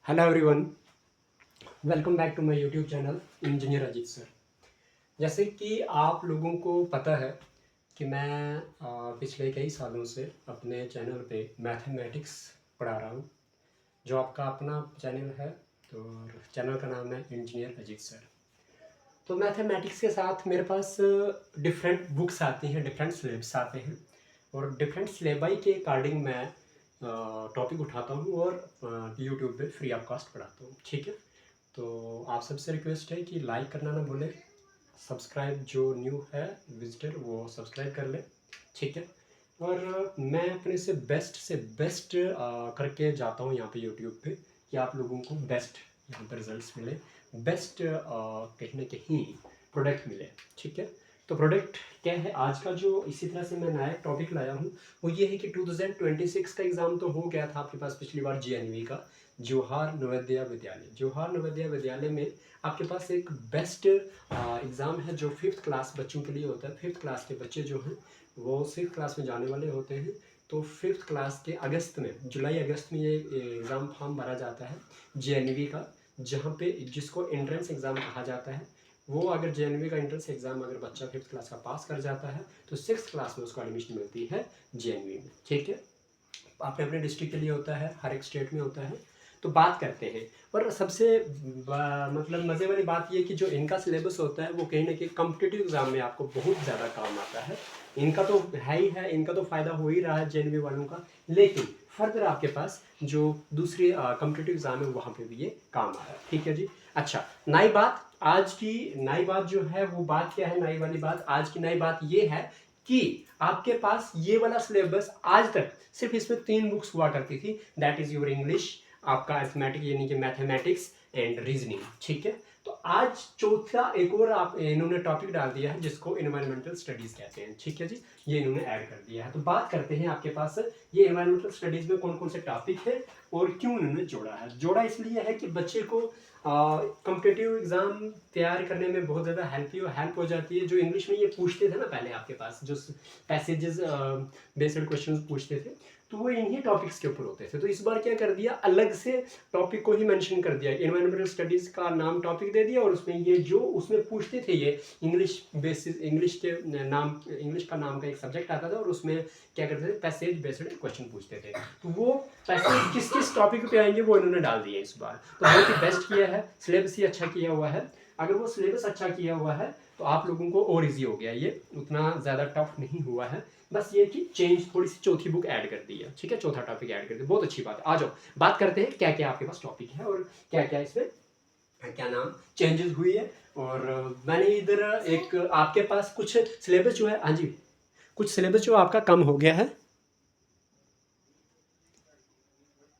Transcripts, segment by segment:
Hello everyone, welcome back to my YouTube channel engineer Ajit sir. जैसे कि आप लोगों को पता है कि मैं पिछले कई सालों से अपने चैनल पे मैथमेटिक्स पढ़ा रहा हूँ, जो आपका अपना चैनल है। तो चैनल का नाम है इंजीनियर अजीत सर। तो मैथमेटिक्स के साथ मेरे पास डिफरेंट बुक्स आती हैं, डिफरेंट सिलेबस आते हैं और डिफरेंट सिलेबाई के अकॉर्डिंग मैं टॉपिक उठाता हूँ और यूट्यूब पे फ्री ऑफ कॉस्ट पढ़ाता हूँ। ठीक है, तो आप सबसे रिक्वेस्ट है कि लाइक करना ना भूलें, सब्सक्राइब जो न्यू है विजिटर वो सब्सक्राइब कर ले। ठीक है, और मैं अपने से बेस्ट करके जाता हूँ यहाँ पे यूट्यूब पे कि आप लोगों को बेस्ट यहाँ पर रिजल्ट्स मिले, बेस्ट कहीं ना कहीं प्रोडक्ट मिले। ठीक है, तो प्रोडक्ट क्या है आज का, जो इसी तरह से मैं नया टॉपिक लाया हूँ वो ये है कि 2026 का एग्ज़ाम तो हो गया था आपके पास पिछली बार, जीएनवी का, जवाहर नवोदय विद्यालय। जवाहर नवोदय विद्यालय में आपके पास एक बेस्ट एग्ज़ाम है जो 5th क्लास बच्चों के लिए होता है। 5th क्लास के बच्चे जो हैं वो 6th क्लास में जाने वाले होते हैं। तो 5th क्लास के अगस्त में, जुलाई अगस्त में ये एग्ज़ाम फॉर्म भरा जाता है जेएनवी का, जहाँ पे जिसको एंट्रेंस एग्ज़ाम कहा जाता है। वो अगर जेएनवी का एंट्रेंस एग्ज़ाम अगर बच्चा 5th क्लास का पास कर जाता है तो 6th क्लास में उसको एडमिशन मिलती है जेएनवी में। ठीक है, अपने अपने डिस्ट्रिक्ट के लिए होता है, हर एक स्टेट में होता है। तो बात करते हैं, और सबसे मतलब मज़े वाली बात ये कि जो इनका सिलेबस होता है वो कहीं ना कहीं कॉम्पिटिटिव एग्ज़ाम में आपको बहुत ज़्यादा काम आता है। इनका तो है ही है, इनका तो फ़ायदा हो ही रहा है जेएनवी वालों का, लेकिन फर्दर आपके पास जो दूसरी कॉम्पिटिटिव एग्ज़ाम है वहाँ पे भी ये काम आ रहा है। ठीक है जी। अच्छा, नई बात, आज की नई बात जो है वो बात क्या है, नई वाली बात, आज की नई बात ये है कि आपके पास ये वाला सिलेबस आज तक सिर्फ इसमें 3 बुक्स हुआ करती थी, दैट इज योर इंग्लिश, आपका अरिथमेटिक यानी कि मैथमेटिक्स एंड रीजनिंग। ठीक है, तो आज चौथा एक और आप इन्होंने टॉपिक डाल दिया है जिसको एनवायरमेंटल स्टडीज कहते हैं। ठीक है जी, ये इन्होंने ऐड कर दिया है। तो बात करते हैं आपके पास ये एनवायरमेंटल स्टडीज में कौन कौन से टॉपिक है और क्यों इन्होंने जोड़ा है। जोड़ा इसलिए है कि बच्चे को कॉम्पिटिटिव एग्जाम तैयार करने में बहुत ज़्यादा हेल्प हो जाती है। जो इंग्लिश में ये पूछते थे ना पहले आपके पास, जो पैसेजेस बेस्ड क्वेश्चन पूछते थे, तो वो इन्हीं टॉपिक्स के ऊपर होते थे। तो इस बार क्या कर दिया, अलग से टॉपिक को ही मेंशन कर दिया, एनवायरमेंटल स्टडीज़ का नाम टॉपिक दे दिया और उसमें ये जो उसमें पूछते थे ये इंग्लिश बेसिस, इंग्लिश के नाम, इंग्लिश का नाम का एक सब्जेक्ट आता था और उसमें क्या करते थे, पैसेज बेस्ड क्वेश्चन पूछते थे। तो वो पैसेज किस किस टॉपिक पे आएंगे वो इन्होंने डाल दिया इस बार। तो बहुत ही बेस्ट किया है, सिलेबस ही अच्छा किया हुआ है। अगर वो सिलेबस अच्छा किया हुआ है तो आप लोगों को और इजी हो गया, ये उतना ज़्यादा टफ नहीं हुआ है। बस ये कि चेंज थोड़ी सी चौथी बुक ऐड कर दी है। ठीक है, चौथा टॉपिक ऐड कर दिया, बहुत अच्छी बात है। आ जाओ बात करते हैं क्या क्या आपके पास टॉपिक है और क्या क्या इसमें क्या नाम चेंजेस हुई है। और मैंने इधर एक आपके पास कुछ सिलेबस जो है, हाँ जी, कुछ सिलेबस जो आपका कम हो गया है।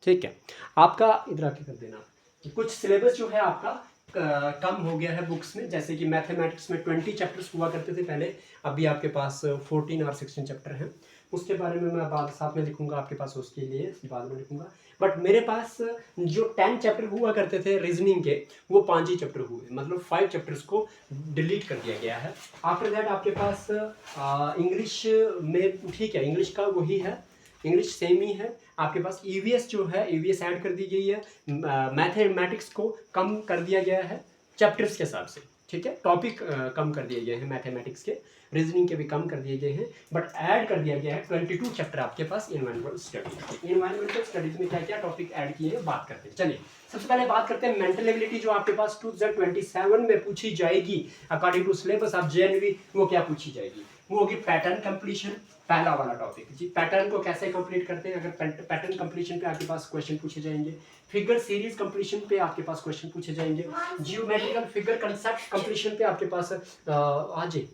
ठीक है, आपका इधर आके कर देना, कुछ सिलेबस जो है आपका कम हो गया है बुक्स में। जैसे कि मैथमेटिक्स में 20 चैप्टर्स हुआ करते थे पहले, अभी आपके पास 14 और 16 चैप्टर हैं। उसके बारे में मैं बाद साथ में लिखूंगा आपके पास, उसके लिए बाद में लिखूंगा। बट मेरे पास जो 10 चैप्टर हुआ करते थे रीजनिंग के, वो 5 ही चैप्टर हुए, मतलब 5 चैप्टर्स को डिलीट कर दिया गया है। आफ्टर दैट आपके पास इंग्लिश में, ठीक है, इंग्लिश का वही है, इंग्लिश सेम ही है। आपके पास ईवीएस जो है, ईवीएस ऐड कर दी गई है। मैथमेटिक्स को कम कर दिया गया है चैप्टर्स के हिसाब से। ठीक है, टॉपिक कम कर दिए गए हैं मैथमेटिक्स के, रीजनिंग के भी कम कर दिए गए हैं, बट ऐड कर दिया गया है 22 चैप्टर आपके पास एनवायरमेंटल स्टडीज। एनवायरमेंटल स्टडीज में क्या क्या टॉपिक ऐड किए हैं बात करते हैं। चलिए सबसे पहले बात करते हैं मेंटल एबिलिटी, जो आपके पास 2027 में पूछी जाएगी according to syllabus of JNV. वो क्या पूछी जाएगी, वो होगी पैटर्न कंप्लीशन, पहला वाला टॉपिक जी। पैटर्न को कैसे कंप्लीट करते हैं, अगर पैटर्न कंप्लीशन पे आपके पास क्वेश्चन पूछे जाएंगे। फिगर सीरीज कंप्लीशन पे आपके पास क्वेश्चन पूछे जाएंगे। जियोमेट्रिकल फिगर कंसेप्ट कंप्लीशन पे आपके पास हाँ जी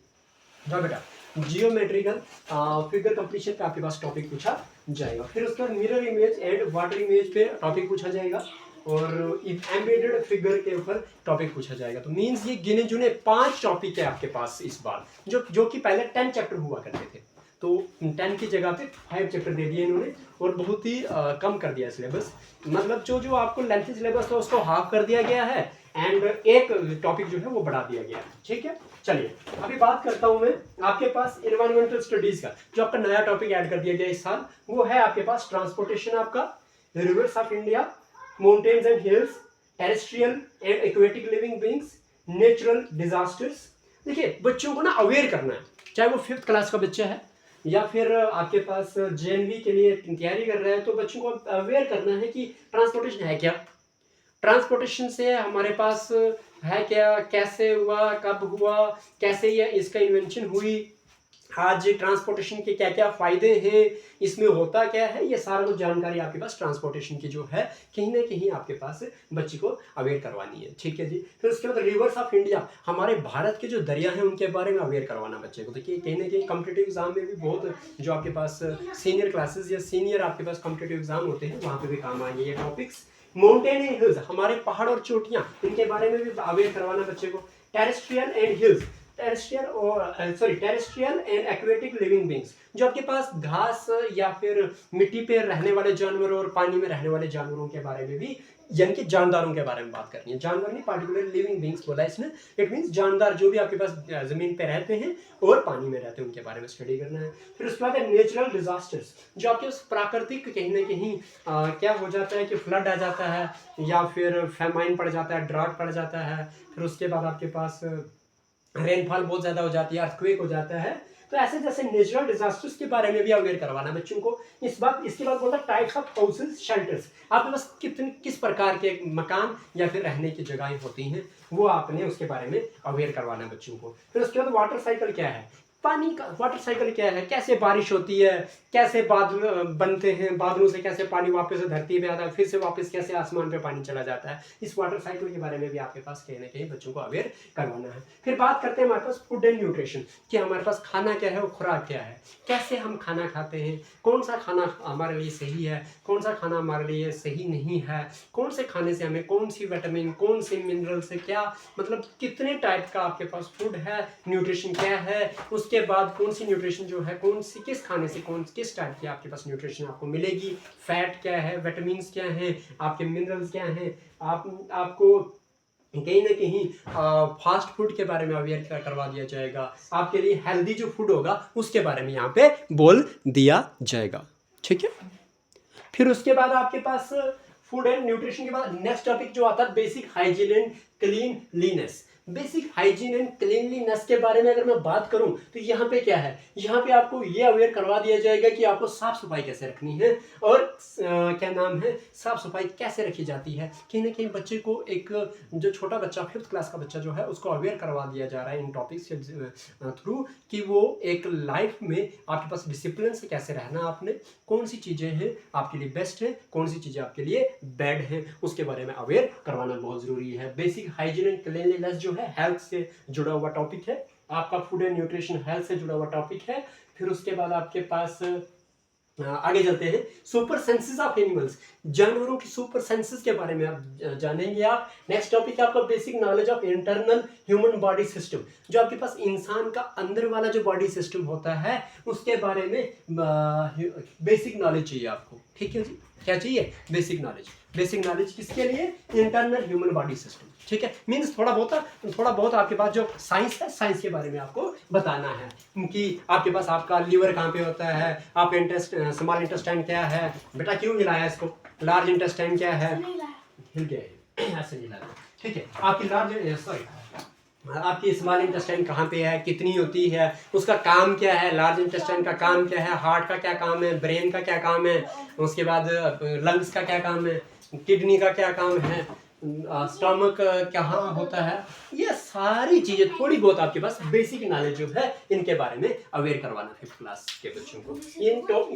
जाओ बेटा, जियोमेट्रिकल फिगर कंप्लीशन पे आपके पास टॉपिक पूछा जाएगा। फिर उसके बाद mirror image and water image पे टॉपिक पूछा जाएगा और एम्बेडेड फिगर के ऊपर टॉपिक पूछा जाएगा। तो मींस ये गिने चुने 5 टॉपिक है आपके पास इस बार, जो कि पहले 10 चैप्टर हुआ करते थे। तो 10 की जगह पे 5 चैप्टर दे दिए इन्होंने और बहुत ही कम कर दिया सिलेबस। मतलब जो आपको लेंथी सिलेबस था उसको हाफ कर दिया गया है एंड एक टॉपिक जो है वो बढ़ा दिया गया है। ठीक है, चलिए अभी बात करता हूं मैं आपके पास एनवायरमेंटल स्टडीज का। जो आपका नया टॉपिक ऐड कर दिया गया इस साल वो है आपके पास ट्रांसपोर्टेशन, आपका reverse of India, mountains and hills, terrestrial and aquatic living beings, natural disasters. देखिए बच्चों को ना अवेयर करना है, चाहे वो 5th क्लास का बच्चा है या फिर आपके पास जेएनवी के लिए तैयारी कर रहा है, तो बच्चों को अवेयर करना है कि ट्रांसपोर्टेशन है क्या, ट्रांसपोर्टेशन से हमारे पास है क्या, कैसे हुआ, कब हुआ, कैसे ये इसका इन्वेंशन हुई, आज ट्रांसपोर्टेशन के क्या क्या फ़ायदे हैं, इसमें होता क्या है, ये सारा कुछ जानकारी आपके पास ट्रांसपोर्टेशन की जो है कहीं ना कहीं आपके पास बच्चे को अवेयर करवानी है। ठीक है जी। फिर उसके बाद रिवर्स ऑफ इंडिया, हमारे भारत के जो दरिया हैं उनके बारे में अवेयर करवाना बच्चे को। देखिए कहीं ना कहीं कॉम्पिटेटिव एग्जाम में भी बहुत जो आपके पास सीनियर क्लासेस या सीनियर आपके पास कॉम्पिटेटिव एग्जाम होते हैं वहाँ पर भी काम आएंगे ये टॉपिक्स। माउंटेन एंड हिल्स, हमारे पहाड़ और चोटियाँ, इनके बारे में भी अवेयर करवाना बच्चे को। Terrestrial and hills, terrestrial and aquatic living beings, जो आपके पास घास या फिर मिट्टी पे रहने वाले जानवर और पानी में रहने वाले जानवरों के बारे में भी, यानी कि जानदारों के बारे में बात करनी है। जानवर नहीं, पार्टिकुलर लिविंग बींग्स बोला है इसने, इट मींस जानदार जो भी आपके पास जमीन पे रहते हैं और पानी में रहते हैं उनके बारे में स्टडी करना है। फिर उसके बाद है नेचुरल डिजास्टर्स, जो आपके पास प्राकृतिक कहीं ना कहीं क्या हो जाता है कि फ्लड आ जाता है या फिर फेमाइन पड़ जाता है, ड्राट पड़ जाता है। फिर उसके बाद आपके पास रेनफॉल बहुत ज़्यादा हो जाती है, अर्थक्वेक हो जाता है। तो ऐसे जैसे नेचुरल डिजास्टर्स के बारे में भी अवेयर करवाना बच्चों को। इसके बाद बोलता है टाइप्स ऑफ हाउसेस शेल्टर्स, आपके पास किस प्रकार के मकान या फिर रहने की जगहें होती हैं वो आपने उसके बारे में अवेयर करवाना बच्चों को। फिर उसके बाद वाटर साइकिल क्या है, पानी का वाटर साइकिल क्या है, कैसे बारिश होती है, कैसे बादल बनते हैं, बादलों से कैसे पानी वापस धरती पे आता है, फिर से वापस कैसे आसमान पे पानी चला जाता है, इस वाटर साइकिल के बारे में भी आपके पास कहीं ना कहीं बच्चों को अवेयर करवाना है। फिर बात करते हैं हमारे पास फूड एंड न्यूट्रिशन, कि हमारे पास खाना क्या है और खुराक क्या है, कैसे हम खाना खाते हैं, कौन सा खाना हमारे लिए सही है, कौन सा खाना हमारे लिए सही नहीं है, कौन से खाने से हमें कौन सी विटामिन, कौन से मिनरल से क्या, मतलब कितने टाइप का आपके पास फूड है, न्यूट्रिशन क्या है, उसके बाद कौन सी न्यूट्रिशन जो है, कौन सी किस खाने से किस टाइप की आपके पास न्यूट्रिशन आपको मिलेगी, फैट क्या है, विटामिन क्या हैं, आपके मिनरल्स क्या हैं, आपको कहीं ना कहीं फास्ट फूड के बारे में अवेयर करवा दिया जाएगा, आपके लिए हेल्दी जो फूड होगा उसके बारे में यहाँ पे बोल दिया जाएगा। ठीक है। फिर उसके बाद आपके पास फूड एंड न्यूट्रिशन के बाद नेक्स्ट टॉपिक जो आता है basic hygiene and cleanliness. Basic hygiene and cleanliness के बारे में अगर मैं बात करूं तो यहाँ पे क्या है, यहाँ पे आपको ये अवेयर करवा दिया जाएगा कि आपको साफ सफाई कैसे रखनी है और क्या नाम है, साफ सफाई कैसे रखी जाती है। कहीं ना कहीं बच्चे को एक जो छोटा बच्चा 5th क्लास का बच्चा जो है उसको अवेयर करवा दिया जा रहा है इन टॉपिक्स के थ्रू कि वो एक लाइफ में आपके पास डिसिप्लिन से कैसे रहना, आपने कौन सी चीज़ें हैं आपके लिए बेस्ट है, कौन सी चीज़ें आपके लिए बैड हैं, उसके बारे में अवेयर करवाना बहुत ज़रूरी है। बेसिक हाइजीन एंड क्लीनलीनेस जो है हेल्थ से जुड़ा हुआ टॉपिक है, आपका फूड एंड न्यूट्रिशन हेल्थ से जुड़ा हुआ टॉपिक है। फिर उसके बाद आपके पास आगे चलते हैं सुपर सेंसेस ऑफ एनिमल्स, जानवरों की सुपर सेंसेस के बारे में आप जानेंगे आप। नेक्स्ट टॉपिक है आपका basic knowledge of internal human body system, जो आपके पास इंसान का अंदर वाला जो बॉडी सिस्टम होता है उसके बारे में बेसिक नॉलेज चाहिए आपको। ठीक है जी, क्या चाहिए, बेसिक नॉलेज। बेसिक नॉलेज किसके लिए, इंटरनल ह्यूमन बॉडी सिस्टम। ठीक है, मीन्स थोड़ा बहुत आपके पास जो साइंस है, साइंस के बारे में आपको बताना है कि आपके पास आपका लीवर कहाँ पे होता है, आप स्मॉल इंटेस्टाइन क्या है, बेटा क्यों हिलाया इसको, लार्ज इंटेस्टाइन क्या है, हिल गया ऐसे नहीं हिलाया। ठीक है, आपकी स्मॉल इंटेस्टाइन कहाँ पे है, कितनी होती है, उसका काम क्या है, लार्ज इंटेस्टाइन का काम क्या है, हार्ट का क्या काम है, ब्रेन का क्या काम है, उसके बाद लंग्स का क्या काम है, किडनी का क्या काम है, स्टमक कहाँ होता है, ये सारी चीजें थोड़ी बहुत आपके पास बेसिक नॉलेज जो है इनके बारे में अवेयर करवाना 5th क्लास के बच्चों को।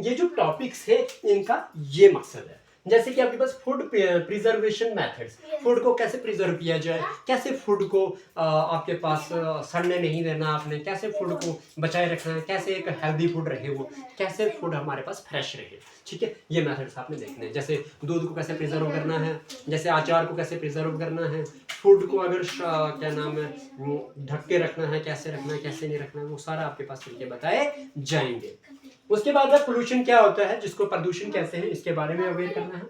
ये जो टॉपिक्स है इनका ये मकसद है। जैसे कि आपके पास फूड प्रिजर्वेशन मेथड्स, फूड को कैसे प्रिजर्व किया जाए, कैसे फूड को आपके पास सड़ने नहीं देना आपने, कैसे फूड को बचाए रखना है, कैसे एक हेल्दी फूड रहे वो, कैसे फूड हमारे पास फ्रेश रहे। ठीक है, ये मेथड्स आपने देखने हैं। जैसे दूध को कैसे प्रिजर्व करना है, जैसे अचार को कैसे प्रिजर्व करना है, फूड को अगर क्या नाम है ढक के रखना है, कैसे रखना है, कैसे नहीं रखना है, वो सारा आपके पास तरीके बताए जाएंगे। उसके बाद पोल्यूशन क्या होता है, जिसको प्रदूषण कहते हैं, इसके बारे में अवेयर करना है।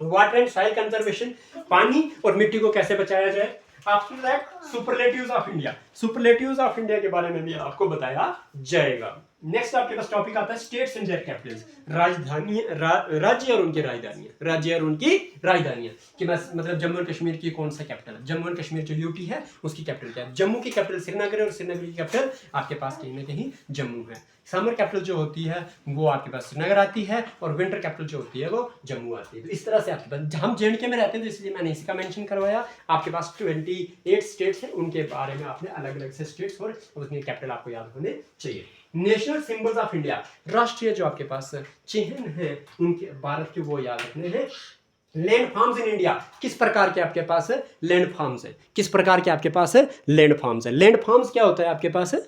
वाटर एंड सॉइल कंजर्वेशन, पानी और मिट्टी को कैसे बचाया जाए। After that superlatives of India, superlatives of India के बारे में भी आपको बताया जाएगा। नेक्स्ट आपके पास टॉपिक आता है स्टेट्स एंड देयर कैपिटल्स, राजधानी राज्य और उनकी राजधानियां, राज्य और उनकी राजधानियां कि बस मतलब जम्मू और कश्मीर की कौन सा कैपिटल है, जम्मू और कश्मीर जो यूटी है उसकी कैपिटल क्या है। जम्मू की कैपिटल श्रीनगर है और श्रीनगर की कैपिटल आपके पास कहीं ना कहीं जम्मू है। समर कैपिटल जो होती है वो आपके पास श्रीनगर आती है और विंटर कैपिटल जो होती है वो जम्मू आती है। तो इस तरह से आपके पास, हम जेएंडके में रहते हैं तो इसलिए मैंने इसी का मेंशन करवाया। आपके पास 28 स्टेट्स हैं, उनके बारे में आपने अलग अलग से स्टेट्स और उसके कैपिटल आपको याद होने चाहिए। नेशनल सिंबल्स ऑफ इंडिया, राष्ट्रीय जो आपके पास चिन्ह है उनके भारत के वो याद रखने हैं। लैंड फार्म्स इन इंडिया, किस प्रकार के आपके पास है लैंड फार्म्स है, किस प्रकार के आपके पास है लैंड फार्म्स है। लैंड फार्म्स क्या होता है आपके पास है,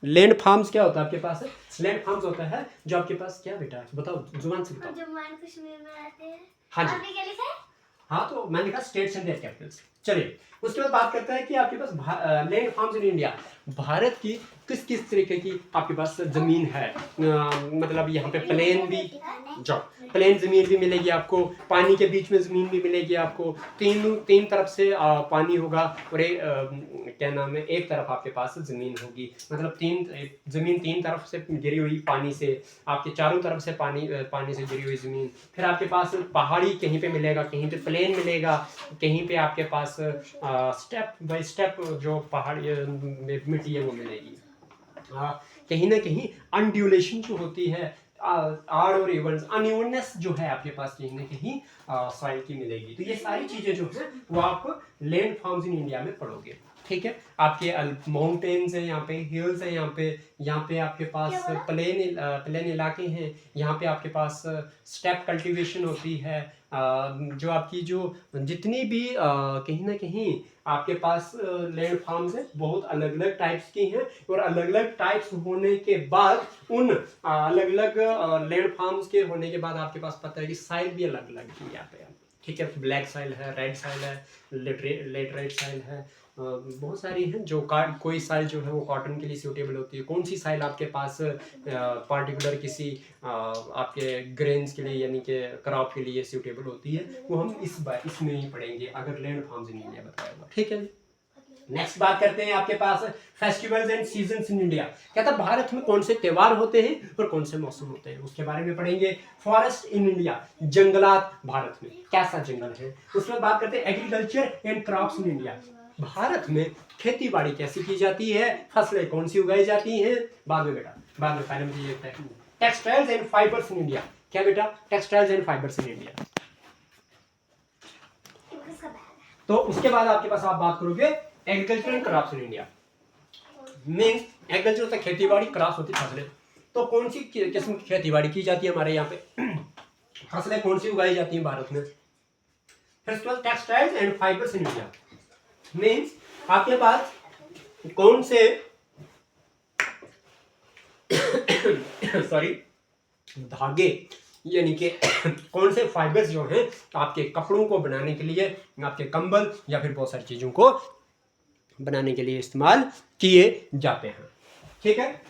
लैंड फार्म्स क्या होता है आपके पास है, लैंड फार्म्स होता है जो आपके पास क्या बेटा बताओ जुबान से बताओ। जम्मू एंड कश्मीर में रहते हैं। हाँ जी, आपने क्या लिखा है? हाँ तो मैंने लिखा स्टेट्स एंड देयर कैपिटल्स। चलिए उसके बाद बात करता है कि आपके पास land farms in India, Bharat की किस किस तरीके की आपके पास जमीन है। मतलब यहाँ पे प्लेन भी, जो प्लेन जमीन भी मिलेगी आपको, पानी के बीच में जमीन भी मिलेगी आपको, तीन तरफ से पानी होगा और क्या नाम है एक तरफ आपके पास जमीन होगी। मतलब जमीन तीन तरफ से गिरी हुई पानी से, आपके चारों तरफ से पानी से गिरी हुई जमीन। फिर आपके पास पहाड़ी कहीं पे मिलेगा, कहीं पे प्लेन मिलेगा, कहीं पे आपके पास स्टेप बाय स्टेप जो पहाड़ी मिट्टी है वो मिलेगी। कहीं ना कहीं अनड्यूलेशन जो होती है, आड़ और इवन्स, अनइवननेस जो है आपके पास कहीं ना कहीं सॉइल की मिलेगी। तो ये सारी चीजें जो है वो आप लैंड फॉर्म्स इन इंडिया में पढ़ोगे। ठीक है, आपके माउंटेन्स हैं, यहाँ पे हिल्स हैं, यहाँ पे आपके पास प्लेन इलाके हैं, यहाँ पे आपके पास स्टेप कल्टीवेशन होती है। जो आपकी जो जितनी भी कहीं ना कहीं आपके पास लैंड फार्म्स हैं बहुत अलग अलग टाइप्स की हैं और अलग अलग टाइप्स होने के बाद उन अलग अलग लैंड फार्म्स के होने के बाद आपके पास पता है कि साइल भी अलग अलग है यहाँ पे। ठीक है, ब्लैक साइल है, रेड साइल है, लेटराइट साइल है, बहुत सारी हैं। जो कोई साइल जो है वो कॉटन के लिए सूटेबल होती है, कौन सी साइल आपके पास पार्टिकुलर किसी आपके ग्रेन्स के लिए यानी कि क्रॉप के लिए सूटेबल होती है, वो हम इसमें ही पढ़ेंगे अगर लैंड फार्म्स इन इंडिया बताया हुआ। ठीक है, नेक्स्ट बात करते हैं आपके पास festivals and seasons in India. कहता है भारत में कौन से त्योहार होते हैं और कौन से मौसम होते हैं, उसके बारे में पढ़ेंगे। फॉरेस्ट इन इंडिया, जंगलात भारत में कैसा जंगल है। उसमें बात करते हैं agriculture and crops in India, Bharat में खेती बाड़ी कैसी की जाती है, फसलें कौन सी उगाई जाती हैं। बाद में बेटा, बाद में पहले मुझे ये textiles and fibres in India, क्या बेटा textiles and fibres in India. तो उसके बाद आपके पास आप बात करोगे agriculture and crops in India. Means agriculture होता है खेती बाड़ी, क्रॉप्स होती है फसलें। तो कौन सी किस्म की खेती बाड़ी की जाती है हमारे यहाँ पे, फसलें कौन सी उगाई जाती हैं भारत में। First of all textiles and fibres in India means आपके पास कौन से सॉरी धागे यानी कि कौन से फाइबर्स जो हैं आपके कपड़ों को बनाने के लिए, आपके कंबल या फिर बहुत सारी चीजों को बनाने के लिए इस्तेमाल किए जाते हैं। ठीक है,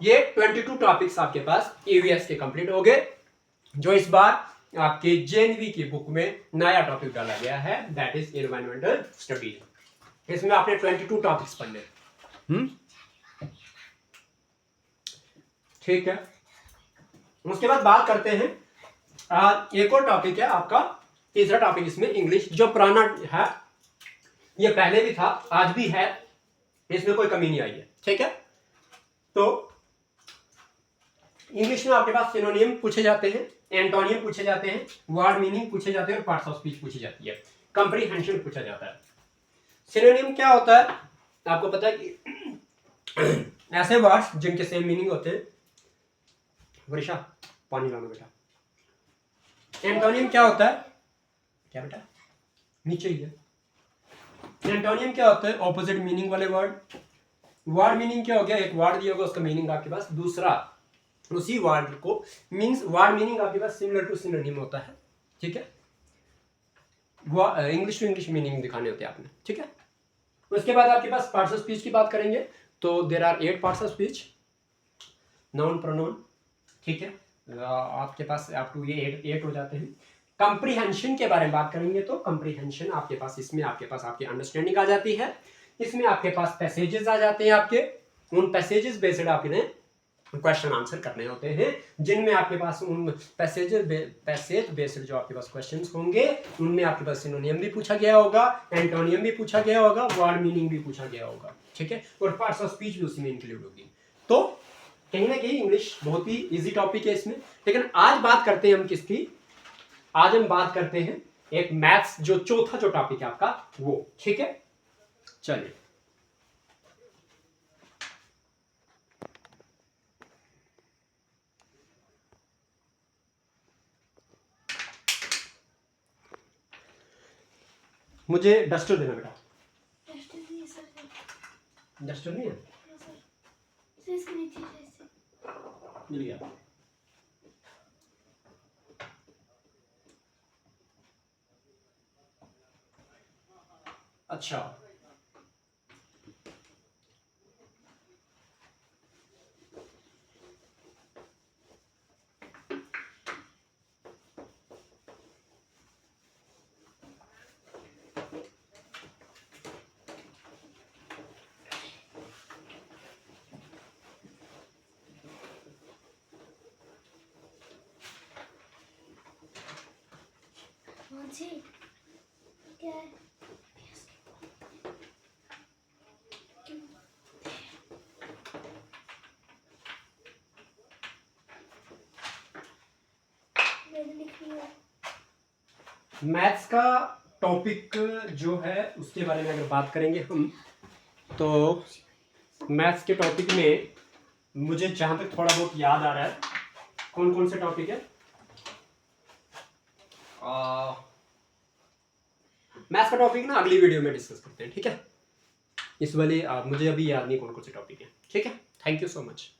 ये 22 टॉपिक्स आपके पास ईवीएस के कंप्लीट हो गए। जो इस बार आपके जेएनवी की बुक में नया टॉपिक डाला गया है दैट इज एनवायरमेंटल स्टडीज। इसमें आपने 22 टॉपिक्स पढ़ने। ठीक है, उसके बाद बात करते हैं एक और टॉपिक है आपका तीसरा टॉपिक इसमें इंग्लिश, जो पुराना है, ये पहले भी था आज भी है, इसमें कोई कमी नहीं आई है। ठीक है, तो इंग्लिश में आपके पास सिनोनिम पूछे जाते हैं, एंटोनियम पूछे जाते हैं, वर्ड मीनिंग पूछे जाते हैं और पार्ट्स ऑफ स्पीच पूछी जाती है, कंप्रीहेंशन पूछा जाता है। सिनोनिम क्या होता है आपको पता है कि ऐसे वर्ड्स जिनके सेम मीनिंग होते हैं। वर्षा पानी लाना बेटा। एंटोनियम क्या होता है, क्या बेटा नीचे ही है। एंटोनियम क्या होता है, ऑपोजिट मीनिंग वाले वर्ड। वर्ड मीनिंग क्या हो गया, एक वर्ड दिया होगा उसका मीनिंग आपके पास दूसरा उसी वर्ड को मींस वर्ड मीनिंग आपके पास सिमिलर टू सिनोनिम होता है। ठीक है, वो इंग्लिश टू इंग्लिश मीनिंग दिखाने होते हैं आपने। ठीक है, उसके बाद आपके पास पार्ट्स ऑफ स्पीच की बात करेंगे तो there are 8 parts of speech, noun pronoun. ठीक है, आपके पास अप टू ये 8 हो जाते हैं। कंप्रीहेंशन के बारे में बात करेंगे तो कंप्रीहेंशन आपके पास इसमें आपके पास आपकी अंडरस्टैंडिंग आ जाती है इसमें आपके पास पैसेजेस आ जाते हैं आपके, उन पैसेजेस बेस्ड आपने क्वेश्चन आंसर करने होते हैं, जिनमें आपके पास उन पैसेज बेस्ड जो आपके पास क्वेश्चंस होंगे उनमें आपके पास सिनोनियम भी पूछा गया होगा, एंटोनियम भी पूछा गया होगा, वर्ड मीनिंग भी पूछा गया होगा, ठीक है, और पार्ट्स ऑफ स्पीच भी उसी में इंक्लूड होगी। तो कहीं ना कहीं इंग्लिश बहुत ही इजी टॉपिक है इसमें। लेकिन आज बात करते हैं हम किसकी, आज हम बात करते हैं एक मैथ्स जो चौथा जो टॉपिक है आपका वो, ठीक है। चलिए मुझे डस्टर देना बेटा। डस्टर नहीं है सर। डस्टर नहीं है, हाँ सर, इसके नीचे जैसे मिल गया। अच्छा हाँ जी, क्या है? मैंने लिखी है। मैथ्स का टॉपिक जो है उसके बारे में अगर बात करेंगे हम, तो मैथ्स के टॉपिक में मुझे जहाँ तक थोड़ा बहुत याद आ रहा है, कौन कौन से टॉपिक है, मैथ्स का टॉपिक ना अगली वीडियो में डिस्कस करते हैं, ठीक है। इस वाले मुझे अभी याद नहीं कौन कौन से टॉपिक है, ठीक है। Thank you so much.